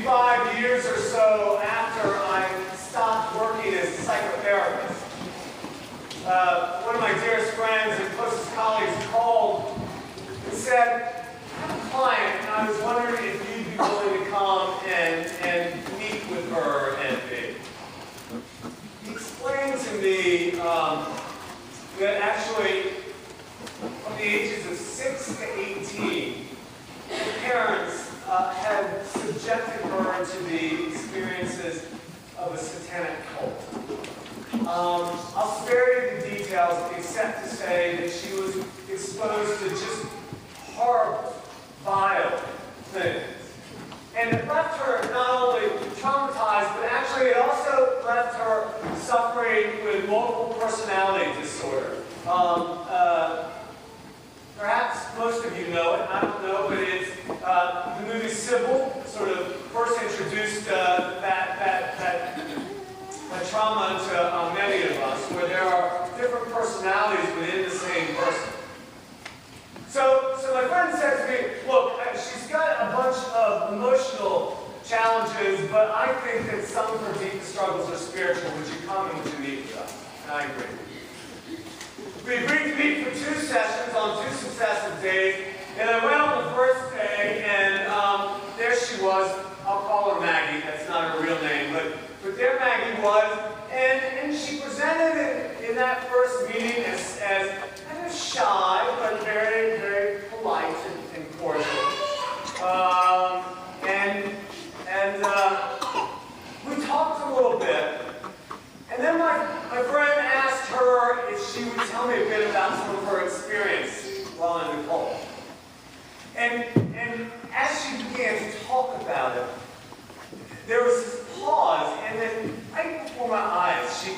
35 years or so after I stopped working as a psychotherapist, one of my dearest friends and closest colleagues called and said, I have a client, and I was wondering if you'd be willing to come and meet with her and me. He explained to me that actually, from the ages of 6 to 18, her parents had subjected her to the experiences of a satanic cult. I'll spare you the details, except to say that she was exposed to just horrible, vile things. And it left her not only traumatized, but actually it also left her suffering with multiple personality disorder. Perhaps most of you know it, I don't know, but it's the movie Sybil sort of first introduced that trauma to many of us, where there are different personalities within the same person. So my friend said to me, look, she's got a bunch of emotional challenges, but I think that some of her deepest struggles are spiritual. Would you come and would you meet with us? And I agreed. We agreed to meet for 2 sessions on 2 successive days, and I went on the first day, and there she was. I'll call her Maggie. That's not her real name, but there Maggie was, and she presented in that first meeting as kind of shy, but very, very polite and cordial. We talked a little bit, and then my friend asked her if she would tell me a bit about some of her experience while in the cult. And as she began to talk about it, there was this pause, and then right before my eyes, she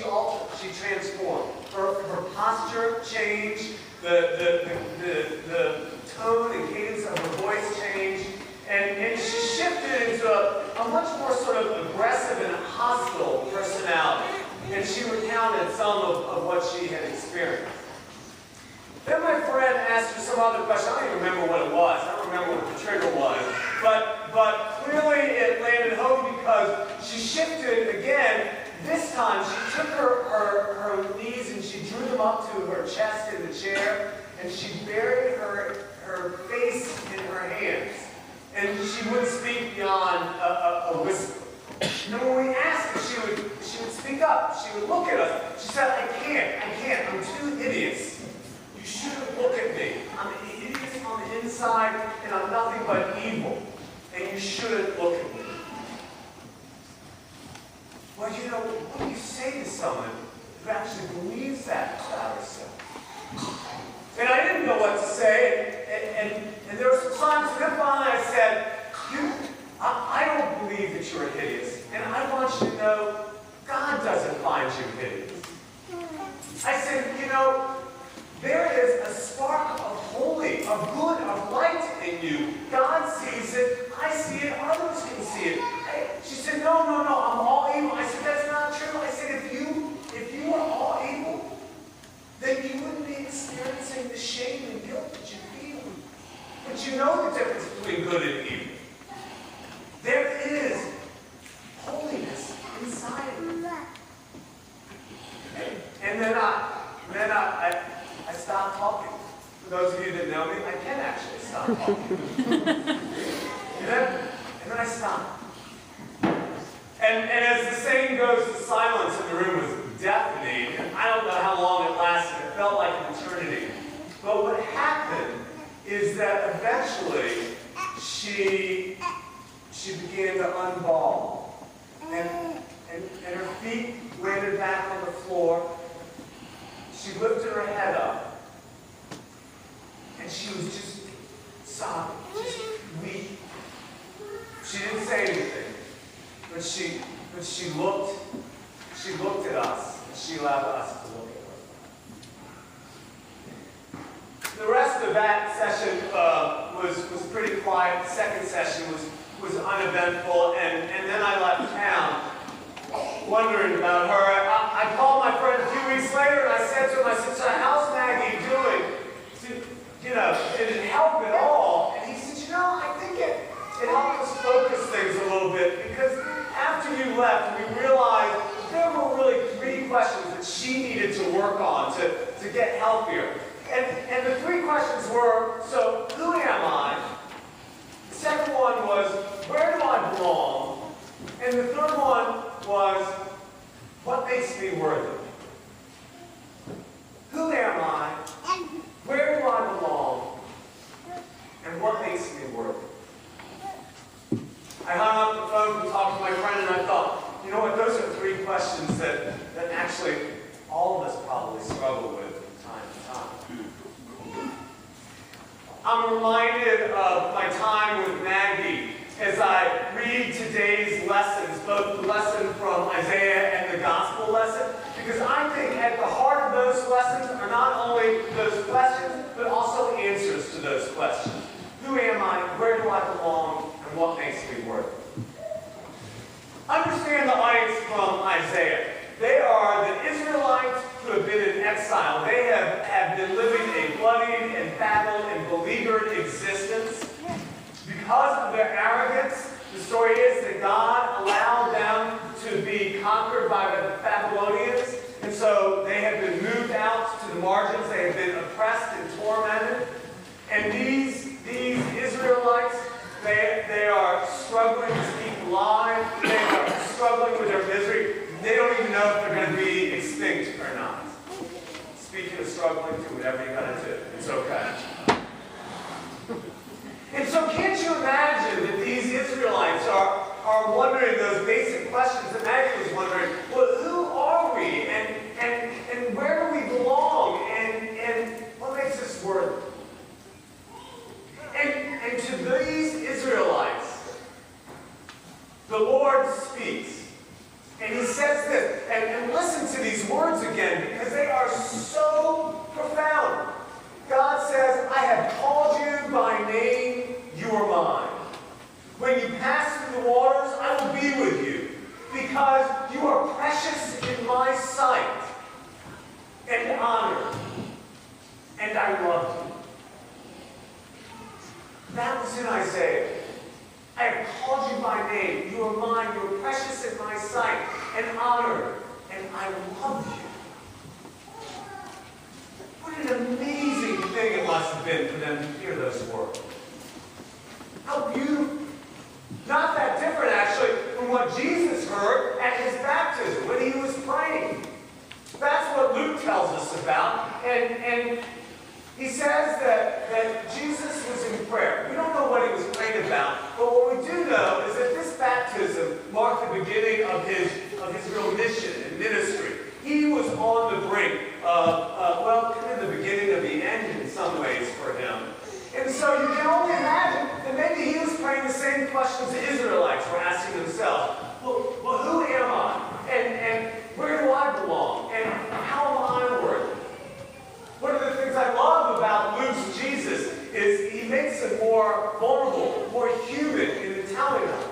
altered, she transformed. Her posture changed, the tone and cadence of her voice changed, and she shifted into a much more sort of aggressive and hostile personality. And she recounted some of what she had experienced. Then my friend asked her some other question. I don't even remember what it was. I don't remember what the trigger was. But clearly it landed home because she shifted again. This time she took her knees and she drew them up to her chest in the chair, and she buried her face in her hands. And she wouldn't speak beyond a whisper. And when we asked her, she would speak up. She would look at us. She said, I can't. I'm too hideous. You shouldn't look at me. I'm hideous on the inside, and I'm nothing but evil. And you shouldn't look at me. Well, you know, what do you say to someone who actually believes that about herself? And I didn't know what to say, and there were some times, and then finally I said, I don't believe that you're hideous, and I want you to know God doesn't find you hideous. I said, you know, there is a spark of holy, of good, of light in you. God sees it, I see it, others can see it. She said, no, I'm all evil. I said, that's not true. I said, if you were all evil, then you wouldn't be experiencing the shame and guilt that you feel. But you know the difference between good and evil. There is holiness inside of you. And then I stopped talking. For those of you that know me, I can actually stop talking. and then I stopped. And as the saying goes, the silence in the room was deafening. I don't know how long it lasted. It felt like an eternity. But what happened is that eventually she began to unball. And her feet landed back on the floor. She lifted her head up. And she was just sobbing, just weak. She didn't say anything. But she looked at us, and she allowed us to look at her. The rest of that session was pretty quiet. The second session was uneventful, and then I left town wondering about her. I called my friend a few weeks later, and I said to him, I said, so how's Maggie doing? Did it help at all? And he said, you know, I think it helped us questions that she needed to work on to get healthier. And the three questions were, so who am I? The second one was, where do I belong? And the third one was, what makes me worthy? Who am I? Where do I belong? And what makes me worthy? I hung up the phone and talked to my friend, and I thought, you know what, those are three questions that actually all of us probably struggle with from time to time. I'm reminded of my time with Maggie as I read today's lessons, both the lesson from Isaiah and the gospel lesson, because I think at the heart of those lessons are not only those questions, but also answers to those questions. Who am I? Where do I belong? And what makes me worthy? Understand the audience from Isaiah. They are the Israelites who have been in exile. They have been living a bloodied and battled and beleaguered existence. Because of their arrogance, the story is that God allowed them to be conquered by the Babylonians. And so they have been moved out to the margins. They have been oppressed and tormented. And these Israelites, they are struggling to keep alive. They are struggling with their misery. They don't even know if they're going to be extinct or not. Speaking of struggling, do whatever you got to do. It's okay. And so can't you imagine that these Israelites are wondering those basic questions that Maggie was wondering, well, who are we? And where do we belong? And what makes us worthy? And to these Israelites, the Lord speaks. And he says this, and listen to these words again, because they are so profound. God says, I have called you by name, you are mine. When you pass through the waters, I will be with you, because you are precious in my sight and honored, and I love you. That was in Isaiah. I have called you by name. You are mine. You are precious in my sight and honored, and I love you. What an amazing thing it must have been for them to hear those words. How beautiful. Not that different, actually, from what Jesus heard at his baptism when he was praying. That's what Luke tells us about. And he says that Jesus was in prayer. We don't know what he was praying about, but what we do know is that this baptism marked the beginning of his real mission and ministry. He was on the brink of, well, kind of the beginning of the end in some ways for him. And so you can only imagine that maybe he was praying the same questions the Israelites were asking themselves. Well, who am I? And where do I belong? And how am I worthy? One of the things I love about Luke's Jesus is he makes it more vulnerable, more human in the telling of it.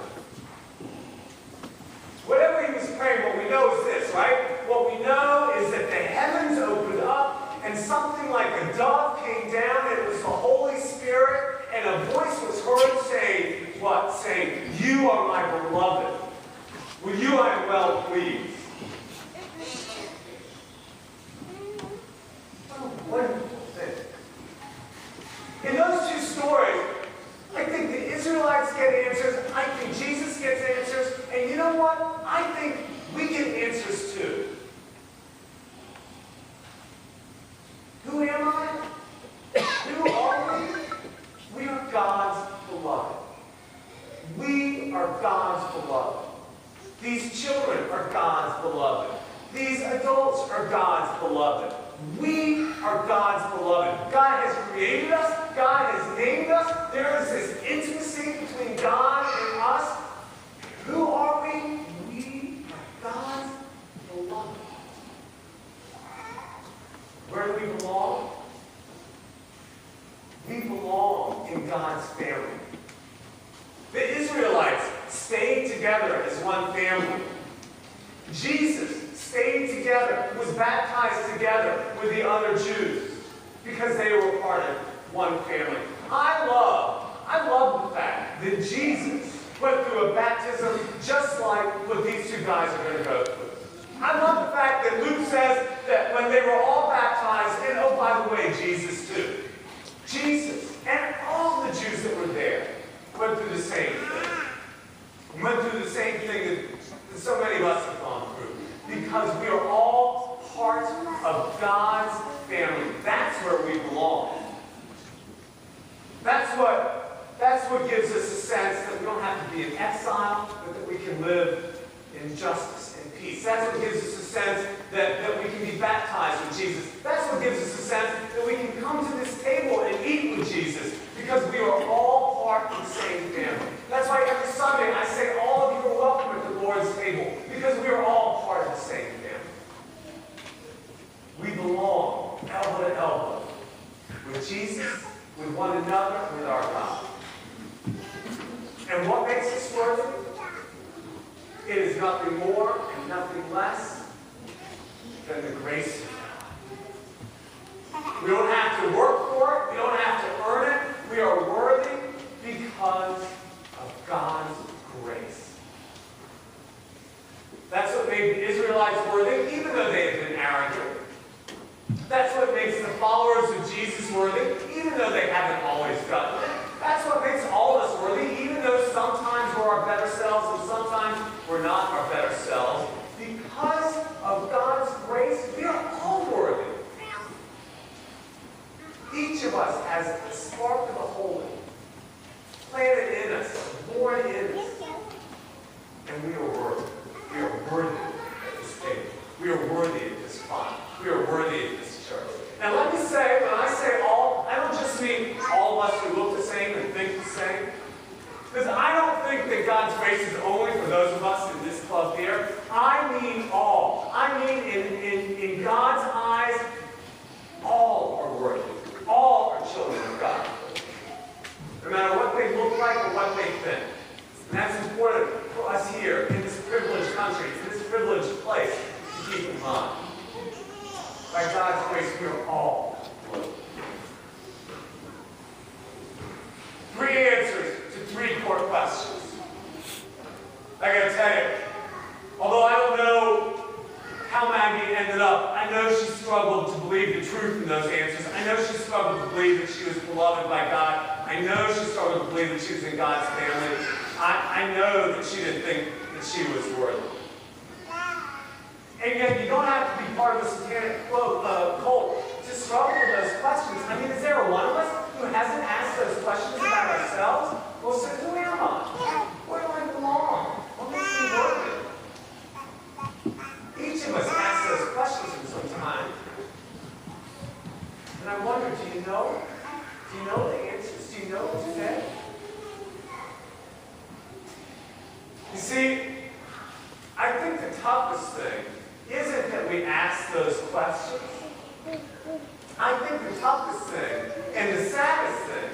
Whatever he was praying, what we know is this, right? What we know is that the heavens opened up and something like a dove came down, and it was the Holy Spirit, and a voice was heard saying, what? Saying, you are my beloved. With you I am well pleased. What a wonderful thing. In those two stories, I think the Israelites get answers, I think Jesus gets answers, and you know what? I think we get answers too. Who am I? Who are we? We are God's beloved. We are God's beloved. These children are God's beloved. These adults are God's beloved. We are God's beloved. God has created us. God has named us. There is this intimacy between God and us. Who are we? We are God's beloved. Where do we belong? We belong in God's family. The Israelites stayed together as one family. Jesus stayed together, was baptized together with the other Jews because they were part of one family. I love the fact that Jesus went through a baptism just like what these two guys are going to go through. I love the fact that Luke says that when they were all baptized, and oh, by the way, Jesus too. Jesus and all the Jews that were there went through the same thing. Went through the same thing that so many of us have gone through. Because we are all part of God's family. That's where we belong. That's what gives us a sense that we don't have to be in exile, but that we can live in justice and peace. That's what gives us a sense that we can be baptized with Jesus. That's what gives us a sense that we can come to this table and eat with Jesus, because we are all part of the same family. That's why every Sunday I say all of you are welcome at the Lord's table, because we are all part of the same family. We belong elbow to elbow with Jesus, with one another, with our God. And what makes us worthy? It is nothing more and nothing less than the grace of God. We don't have to work for it. We don't have to earn it. We are worthy because of God's grace. That's what made the Israelites worthy, even though they had been arrogant. That's what makes the followers of Jesus worthy, even though they haven't always gotten it. That's what makes all of us worthy, even though sometimes we're our better selves and sometimes we're not our better selves. Because of God's grace, we are all worthy. Each of us has a spark of the holy planted in us, born in us. And we are worthy. We are worthy of this table. We are worthy of this fun. We are worthy of this church. Now let me say, when I say all, I don't just mean all of us who look the same and think the same. Because I don't think that God's grace is only for those of us in this club here. I mean all. I mean in God's eyes, all are worthy. All are children of God. No matter what they look like or what they think. And that's important for us here in this privileged country, in this privileged place, to keep in mind. By God's grace, we are all worthy. 3 answers to 3 core questions. I gotta tell you, although I don't know how Maggie ended up, I know she struggled to believe the truth in those answers. I know she struggled to believe that she was beloved by God. I know she struggled to believe that she was in God's family. I know that she didn't think that she was worthy. And yet, you don't have to be part of a satanic cult to struggle with those questions. I mean, is there one of us who hasn't asked those questions about ourselves? Well, so who am I? Where do I belong? What makes me worthy? Each of us asks those questions at some time. And I wonder, do you know? Do you know the answers? Do you know what to say? You see, I think the toughest thing isn't that we ask those questions. I think the toughest thing and the saddest thing